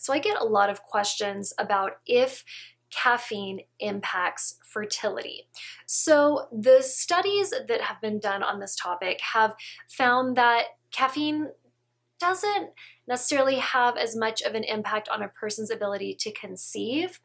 So I get a lot of questions about if caffeine impacts fertility. So the studies that have been done on this topic have found that caffeine doesn't necessarily have as much of an impact on a person's ability to conceive,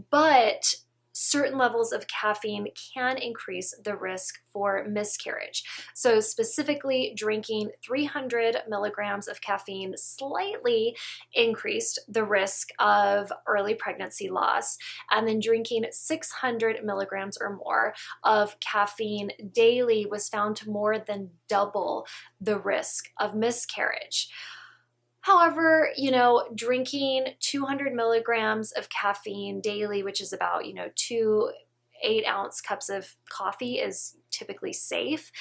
but certain levels of caffeine can increase the risk for miscarriage. So specifically, drinking 300 milligrams of caffeine slightly increased the risk of early pregnancy loss, and then drinking 600 milligrams or more of caffeine daily was found to more than double the risk of miscarriage. However, drinking 200 milligrams of caffeine daily, which is about, 2 8-ounce cups of coffee, is typically safe.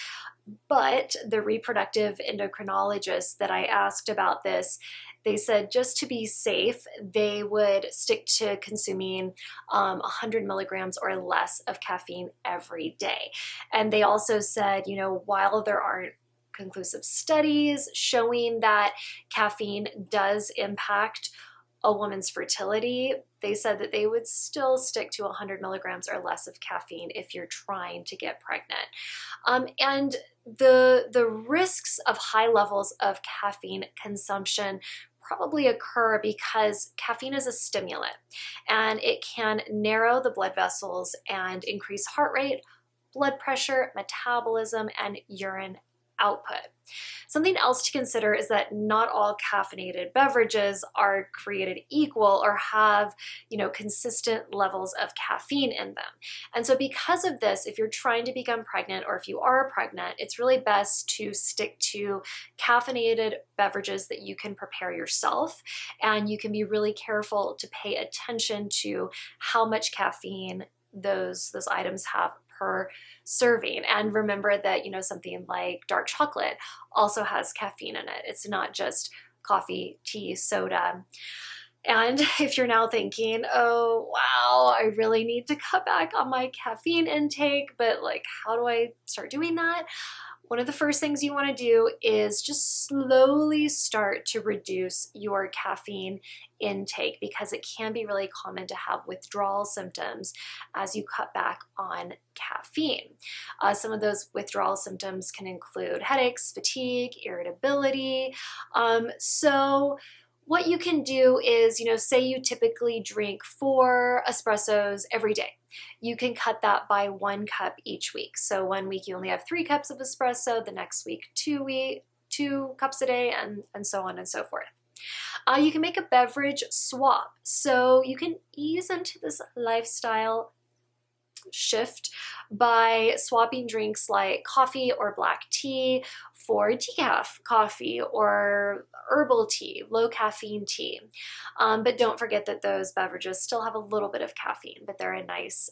But the reproductive endocrinologists that I asked about this, they said just to be safe, they would stick to consuming 100 milligrams or less of caffeine every day. And they also said, while there aren't conclusive studies showing that caffeine does impact a woman's fertility, they said that they would still stick to 100 milligrams or less of caffeine if you're trying to get pregnant. And the risks of high levels of caffeine consumption probably occur because caffeine is a stimulant, and it can narrow the blood vessels and increase heart rate, blood pressure, metabolism, and urine output. Something else to consider is that not all caffeinated beverages are created equal or have, consistent levels of caffeine in them. And so because of this, if you're trying to become pregnant, or if you are pregnant, it's really best to stick to caffeinated beverages that you can prepare yourself. And you can be really careful to pay attention to how much caffeine those items have per serving. And remember that, something like dark chocolate also has caffeine in it. It's not just coffee, tea, soda. And if you're now thinking, oh, wow, I really need to cut back on my caffeine intake, but how do I start doing that? One of the first things you want to do is just slowly start to reduce your caffeine intake, because it can be really common to have withdrawal symptoms as you cut back on caffeine. Some of those withdrawal symptoms can include headaches, fatigue, irritability. So what you can do is, say you typically drink 4 espressos every day. You can cut that by 1 cup each week. So one week you only have 3 cups of espresso, the next week 2 cups a day, and so on and so forth. You can make a beverage swap. So you can ease into this lifestyle shift by swapping drinks like coffee or black tea for decaf coffee or herbal tea, low caffeine tea. But don't forget that those beverages still have a little bit of caffeine, but they're a nice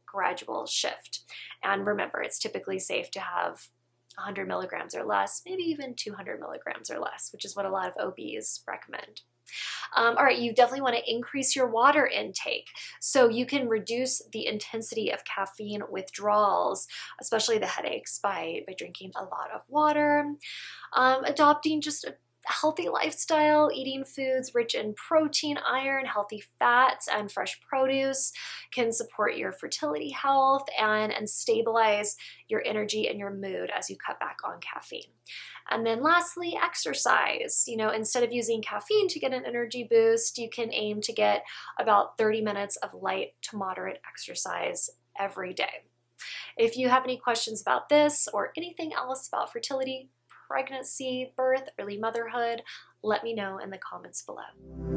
gradual shift. And remember, it's typically safe to have 100 milligrams or less, maybe even 200 milligrams or less, which is what a lot of OBs recommend. All right, you definitely want to increase your water intake. So you can reduce the intensity of caffeine withdrawals, especially the headaches, by drinking a lot of water. Adopting just a healthy lifestyle, eating foods rich in protein, iron, healthy fats, and fresh produce can support your fertility health and stabilize your energy and your mood as you cut back on caffeine. And then lastly, exercise. Instead of using caffeine to get an energy boost, you can aim to get about 30 minutes of light to moderate exercise every day. If you have any questions about this or anything else about fertility, pregnancy, birth, early motherhood, let me know in the comments below.